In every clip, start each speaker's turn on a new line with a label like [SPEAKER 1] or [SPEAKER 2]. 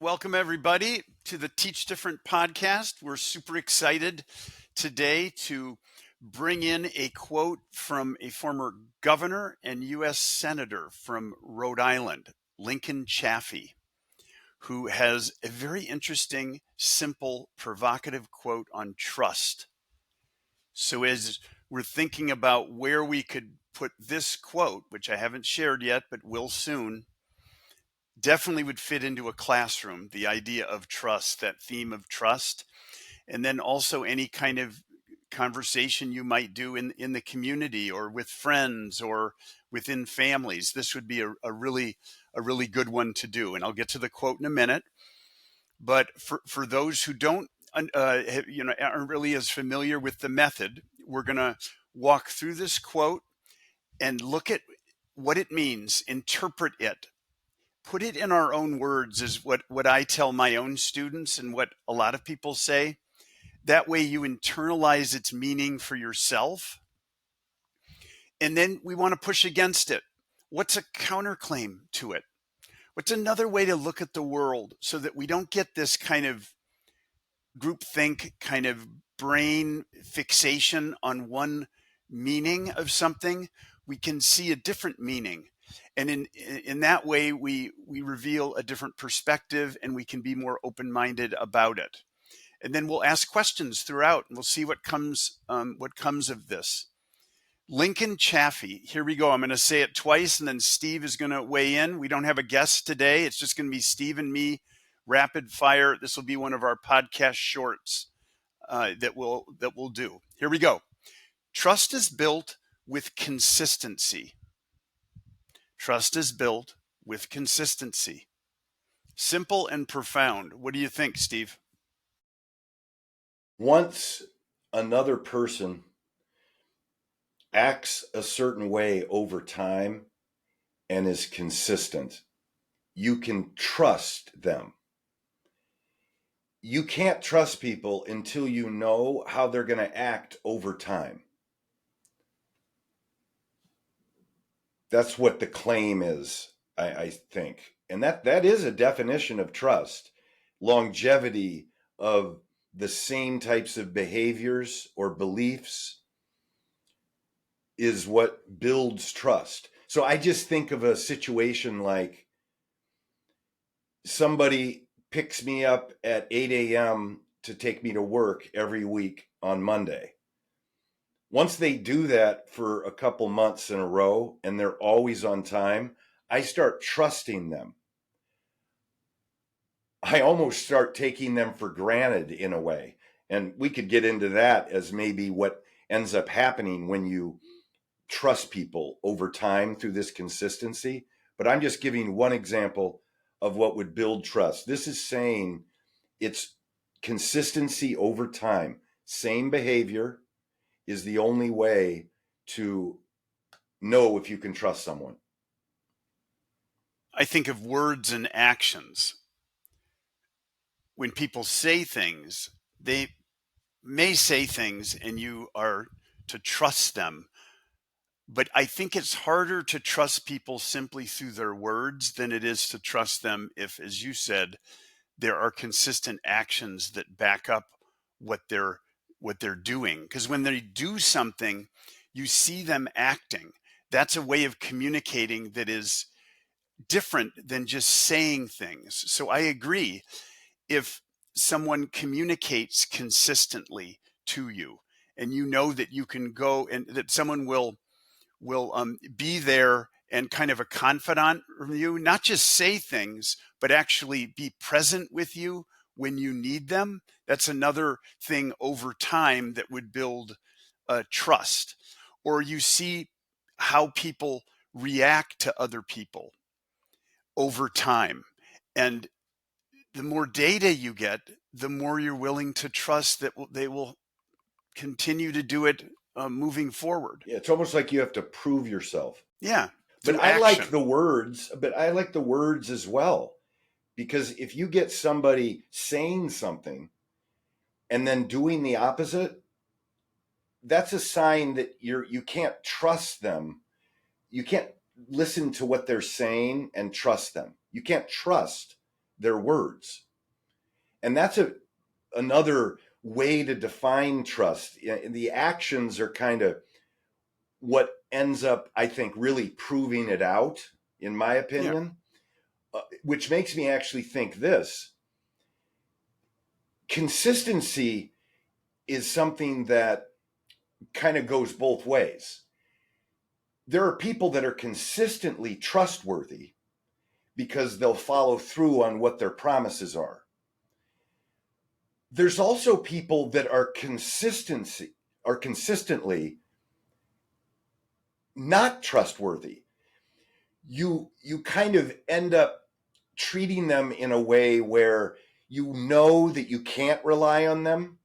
[SPEAKER 1] Welcome, everybody, to the Teach Different podcast. We're super excited today to bring in a quote from a former governor and U.S. Senator from Rhode Island, Lincoln Chafee, who has a very interesting, simple, provocative quote on trust. So as we're thinking about where we could put this quote, which I haven't shared yet, but will soon, definitely would fit into a classroom, the idea of trust, that theme of trust. And then also any kind of conversation you might do in the community or with friends or within families. This would be a really good one to do. And I'll get to the quote in a minute. But for those who don't, aren't really as familiar with the method, we're going to walk through this quote and look at what it means, interpret it, put it in our own words is what I tell my own students and what a lot of people say. That way you internalize its meaning for yourself. And then we want to push against it. What's a counterclaim to it? What's another way to look at the world so that we don't get this kind of groupthink, kind of brain fixation on one meaning of something? We can see a different meaning. And in that way, we reveal a different perspective and we can be more open-minded about it. And then we'll ask questions throughout and we'll see what comes of this. Lincoln Chafee, here we go. I'm going to say it twice and then Steve is going to weigh in. We don't have a guest today. It's just going to be Steve and me, rapid fire. This will be one of our podcast shorts that we'll do. Here we go. Trust is built with consistency. Trust is built with consistency. Simple and profound. What do you think, Steve?
[SPEAKER 2] Once another person acts a certain way over time and is consistent, you can trust them. You can't trust people until you know how they're going to act over time. That's what the claim is, I think. And that is a definition of trust. Longevity of the same types of behaviors or beliefs is what builds trust. So I just think of a situation like somebody picks me up at 8 a.m. to take me to work every week on Monday. Once they do that for a couple months in a row and they're always on time, I start trusting them. I almost start taking them for granted in a way. And we could get into that as maybe what ends up happening when you trust people over time through this consistency. But I'm just giving one example of what would build trust. This is saying it's consistency over time. Same behavior is the only way to know if you can trust someone.
[SPEAKER 1] I think of words and actions. When people say things, they may say things and you are to trust them. But I think it's harder to trust people simply through their words than it is to trust them if, as you said, there are consistent actions that back up what they're doing. Because when they do something, you see them acting. That's a way of communicating that is different than just saying things. So I agree. If someone communicates consistently to you and you know that you can go and that someone will be there and kind of a confidant from you, not just say things, but actually be present with you when you need them. That's another thing over time that would build trust. Or you see how people react to other people over time. And the more data you get, the more you're willing to trust that they will continue to do it moving forward.
[SPEAKER 2] Yeah, it's almost like you have to prove yourself.
[SPEAKER 1] Yeah.
[SPEAKER 2] But I like the words, as well. Because if you get somebody saying something and then doing the opposite, that's a sign that you can't trust them. You can't listen to what they're saying and trust them. You can't trust their words. And that's another way to define trust. The actions are kind of what ends up, I think, really proving it out, in my
[SPEAKER 1] Yeah.
[SPEAKER 2] opinion, which makes me actually think this. Consistency is something that kind of goes both ways. There are people that are consistently trustworthy because they'll follow through on what their promises are. There's also people that are consistently not trustworthy. You kind of end up treating them in a way where you know that you can't rely on them,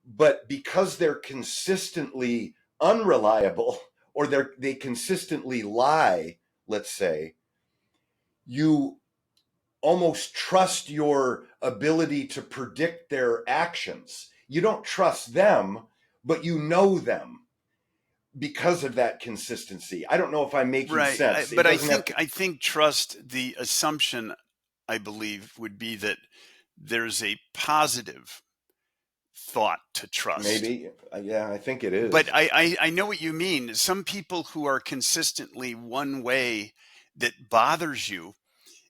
[SPEAKER 2] but because they're consistently unreliable, or they consistently lie, let's say, you almost trust your ability to predict their actions. You don't trust them, but you know them because of that consistency. I don't know if I'm making
[SPEAKER 1] Right.
[SPEAKER 2] sense. It
[SPEAKER 1] But I
[SPEAKER 2] doesn't have
[SPEAKER 1] think
[SPEAKER 2] to.
[SPEAKER 1] I think trust, the assumption, I believe, would be that there's a positive thought to trust.
[SPEAKER 2] Maybe. Yeah, I think it
[SPEAKER 1] But
[SPEAKER 2] is.
[SPEAKER 1] I know what you mean. Some people who are consistently one way, that bothers you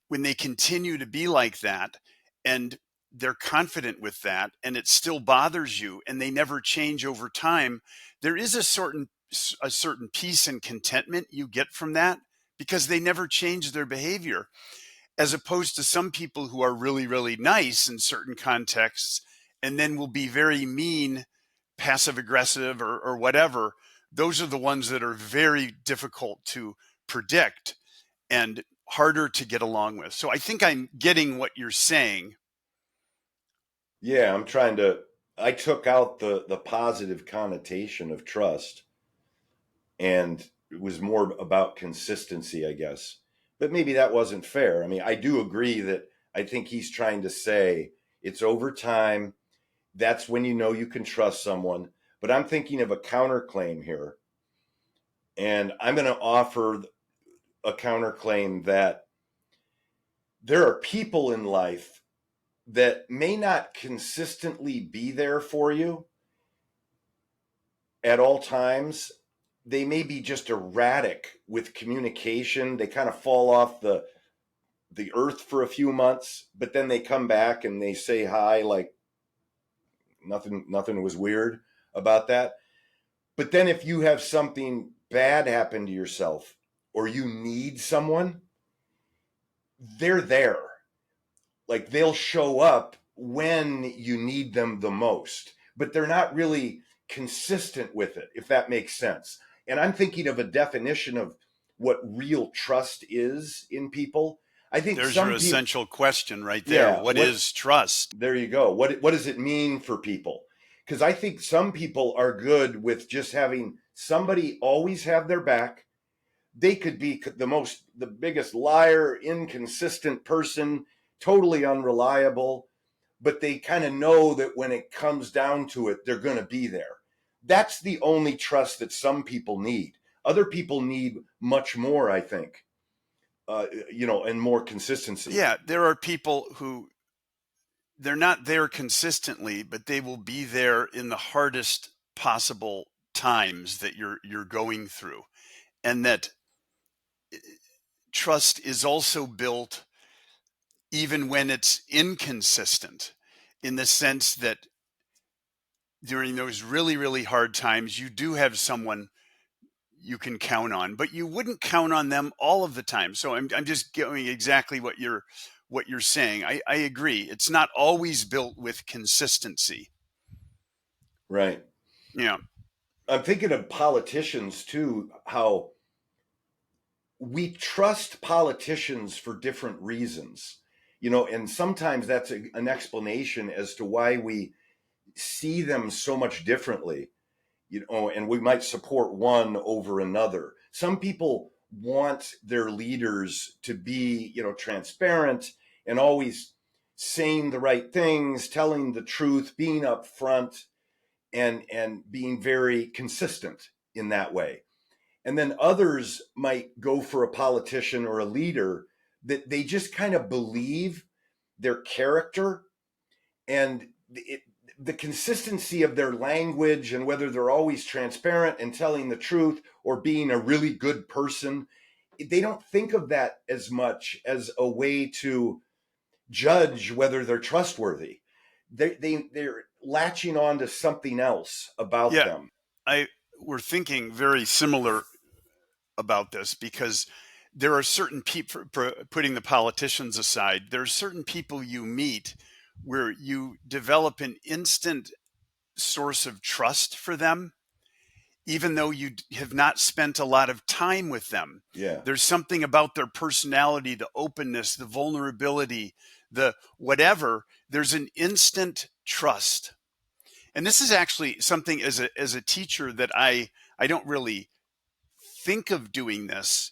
[SPEAKER 1] when they continue to be like that, and they're confident with that, and it still bothers you, and they never change over time. There is a certain peace and contentment you get from that, because they never change their behavior, as opposed to some people who are really, really nice in certain contexts and then will be very mean, passive aggressive, or whatever. Those are the ones that are very difficult to predict and harder to get along with. So I think I'm getting what you're saying.
[SPEAKER 2] Yeah, I took out the positive connotation of trust, and it was more about consistency, I guess. But maybe that wasn't fair. I mean, I do agree that I think he's trying to say it's over time. That's when you know you can trust someone. But I'm thinking of a counterclaim here. And I'm going to offer a counterclaim that there are people in life that may not consistently be there for you at all times. They may be just erratic with communication. They kind of fall off the earth for a few months, but then they come back and they say hi like nothing was weird about that. But then if you have something bad happen to yourself, or you need someone, they're there. Like, they'll show up when you need them the most, but they're not really consistent with it, if that makes sense. And I'm thinking of a definition of what real trust is in people. I think
[SPEAKER 1] There's your
[SPEAKER 2] some people,
[SPEAKER 1] essential question right there.
[SPEAKER 2] yeah,
[SPEAKER 1] What is trust?
[SPEAKER 2] there you go. What does it mean for people? Because I think some people are good with just having somebody always have their back. They could be the biggest liar, inconsistent person, totally unreliable, but they kind of know that when it comes down to it, they're going to be there. That's the only trust that some people need. Other people need much more, I think, and more consistency.
[SPEAKER 1] Yeah, there are people who, they're not there consistently, but they will be there in the hardest possible times that you're going through. And that trust is also built even when it's inconsistent, in the sense that during those really, really hard times, you do have someone you can count on, but you wouldn't count on them all of the time. So I'm just going exactly what you're saying. I agree. It's not always built with consistency.
[SPEAKER 2] Right.
[SPEAKER 1] Yeah.
[SPEAKER 2] I'm thinking of politicians too, how we trust politicians for different reasons, and sometimes that's an explanation as to why we see them so much differently, and we might support one over another. Some people want their leaders to be, transparent and always saying the right things, telling the truth, being upfront, and being very consistent in that way. And then others might go for a politician or a leader that they just kind of believe their character and the consistency of their language, and whether they're always transparent and telling the truth or being a really good person. They don't think of that as much as a way to judge whether they're trustworthy. They're latching on to something else about
[SPEAKER 1] Yeah,
[SPEAKER 2] them.
[SPEAKER 1] we're thinking very similar about this, because there are certain people, putting the politicians aside, there are certain people you meet where you develop an instant source of trust for them, even though you have not spent a lot of time with them.
[SPEAKER 2] Yeah.
[SPEAKER 1] There's something about their personality, the openness, the vulnerability, the whatever. There's an instant trust. And this is actually something, as a teacher, that I don't really think of doing this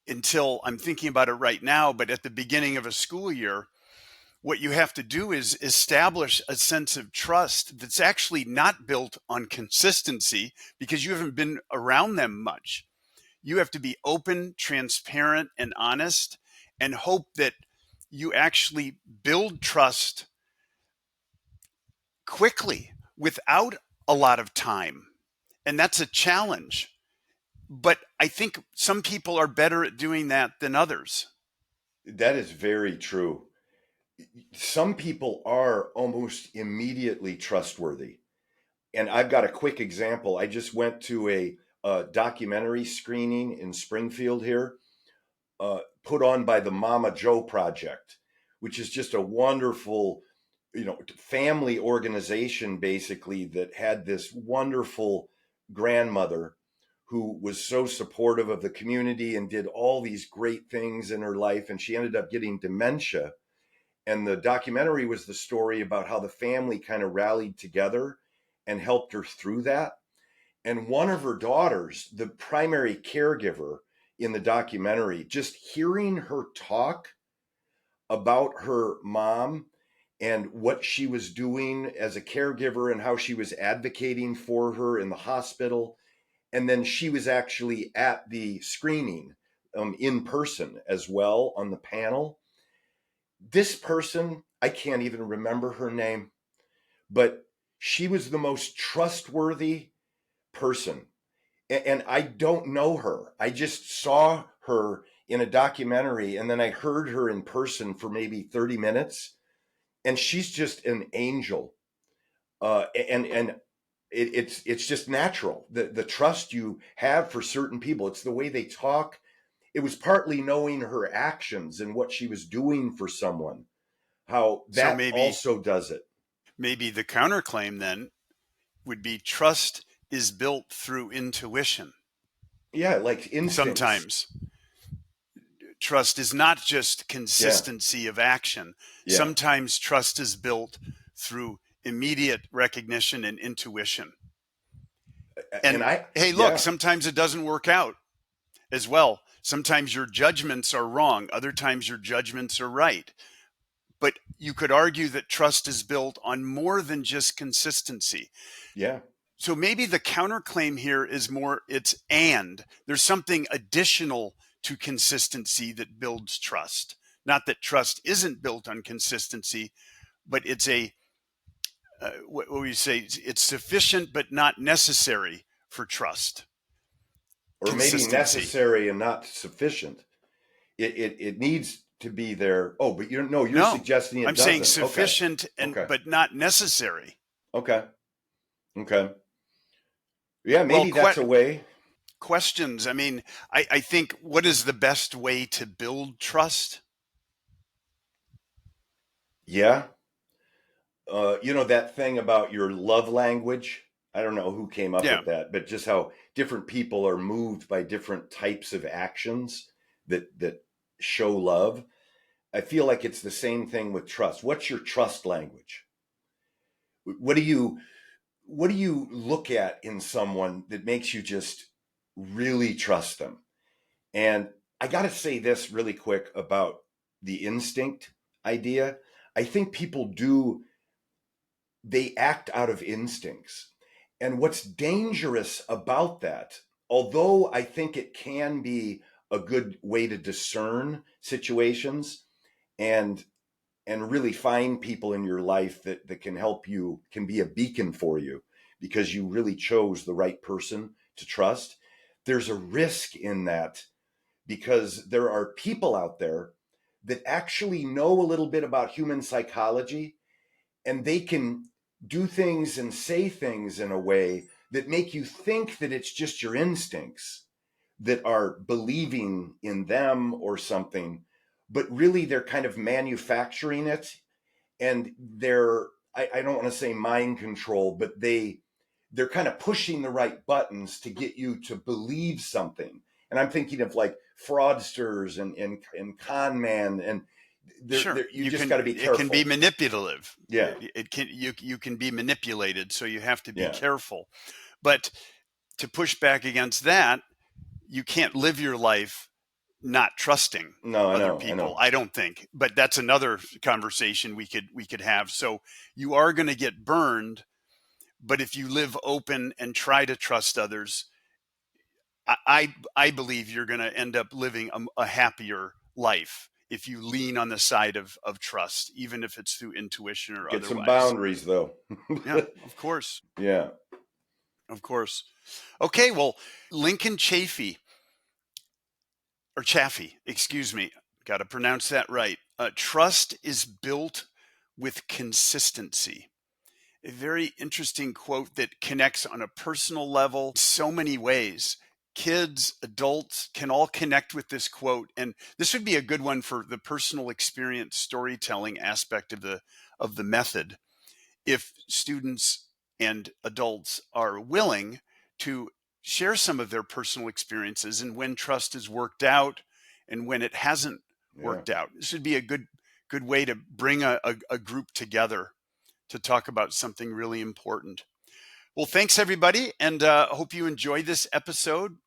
[SPEAKER 1] until I'm thinking about it right now. But at the beginning of a school year, what you have to do is establish a sense of trust that's actually not built on consistency, because you haven't been around them much. You have to be open, transparent, and honest, and hope that you actually build trust quickly without a lot of time. And that's a challenge. But I think some people are better at doing that than others.
[SPEAKER 2] That is very true. Some people are almost immediately trustworthy. And I've got a quick example. I just went to a documentary screening in Springfield here, put on by the Mama Joe Project, which is just a wonderful, family organization, basically, that had this wonderful grandmother who was so supportive of the community and did all these great things in her life. And she ended up getting dementia. And the documentary was the story about how the family kind of rallied together and helped her through that. And one of her daughters, the primary caregiver in the documentary, just hearing her talk about her mom and what she was doing as a caregiver and how she was advocating for her in the hospital. And then she was actually at the screening in person as well on the panel. This person, I can't even remember her name, but she was the most trustworthy person. And I don't know her. I just saw her in a documentary, and then I heard her in person for maybe 30 minutes. And she's just an angel. It's just natural. The trust you have for certain people. It's the way they talk. It was partly knowing her actions and what she was doing for someone, how
[SPEAKER 1] So
[SPEAKER 2] that
[SPEAKER 1] maybe
[SPEAKER 2] also does it.
[SPEAKER 1] the counterclaim then would be trust is built through intuition.
[SPEAKER 2] Yeah, like instincts.
[SPEAKER 1] Sometimes trust is not just
[SPEAKER 2] Yeah,
[SPEAKER 1] consistency of action.
[SPEAKER 2] yeah.
[SPEAKER 1] Sometimes trust is built through immediate recognition and intuition.
[SPEAKER 2] And
[SPEAKER 1] And hey, look,
[SPEAKER 2] yeah,
[SPEAKER 1] sometimes it doesn't work out as well. Sometimes your judgments are wrong. Other times your judgments are right. But you could argue that trust is built on more than just consistency.
[SPEAKER 2] yeah.
[SPEAKER 1] So maybe the counterclaim here is more, there's something additional to consistency that builds trust. Not that trust isn't built on consistency, but it's what we say, it's sufficient but not necessary for trust.
[SPEAKER 2] Or maybe
[SPEAKER 1] Consistency.
[SPEAKER 2] necessary and not sufficient. It needs to be there. Oh, but you're
[SPEAKER 1] No,
[SPEAKER 2] suggesting it
[SPEAKER 1] I'm saying
[SPEAKER 2] doesn't. Okay.
[SPEAKER 1] sufficient
[SPEAKER 2] Okay.
[SPEAKER 1] but not necessary.
[SPEAKER 2] Okay. Okay. Yeah,
[SPEAKER 1] Well,
[SPEAKER 2] maybe that's a way.
[SPEAKER 1] questions. I mean, I think, what is the best way to build trust?
[SPEAKER 2] Yeah. That thing about your love language. I don't know who came up
[SPEAKER 1] Yeah.
[SPEAKER 2] with that, but just how different people are moved by different types of actions that show love. I feel like it's the same thing with trust. What's your trust language? What do you look at in someone that makes you just really trust them? And I got to say this really quick about the instinct idea. I think people they act out of instincts. And what's dangerous about that, although I think it can be a good way to discern situations and and really find people in your life that can help you, can be a beacon for you because you really chose the right person to trust. There's a risk in that because there are people out there that actually know a little bit about human psychology, and they can do things and say things in a way that make you think that it's just your instincts that are believing in them or something, but really they're kind of manufacturing it, and I don't want to say mind control, but they're kind of pushing the right buttons to get you to believe something. And I'm thinking of like fraudsters and con man, and
[SPEAKER 1] Sure.
[SPEAKER 2] you just got to be careful.
[SPEAKER 1] It can be manipulative.
[SPEAKER 2] Yeah.
[SPEAKER 1] You can be manipulated, so you have to be
[SPEAKER 2] Yeah.
[SPEAKER 1] careful. But to push back against that, you can't live your life not trusting other people. I don't think. But that's another conversation we could have. So you are going to get burned, but if you live open and try to trust others, I believe you're going to end up living a happier life if you lean on the side of trust, even if it's through intuition or
[SPEAKER 2] Get
[SPEAKER 1] otherwise.
[SPEAKER 2] some boundaries, though.
[SPEAKER 1] Yeah, of course.
[SPEAKER 2] Yeah.
[SPEAKER 1] Of course. Okay, well, Lincoln Chafee, or Chafee, excuse me, got to pronounce that right. Trust is built with consistency. A very interesting quote that connects on a personal level so many ways. Kids, adults can all connect with this quote, and this would be a good one for the personal experience storytelling aspect of the method. If students and adults are willing to share some of their personal experiences and when trust is worked out and when it hasn't worked out, this would be a good way to bring a group together to talk about something really important. Well, thanks everybody, and hope you enjoyed this episode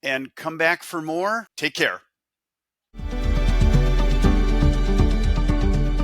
[SPEAKER 1] and come back for more. Take care.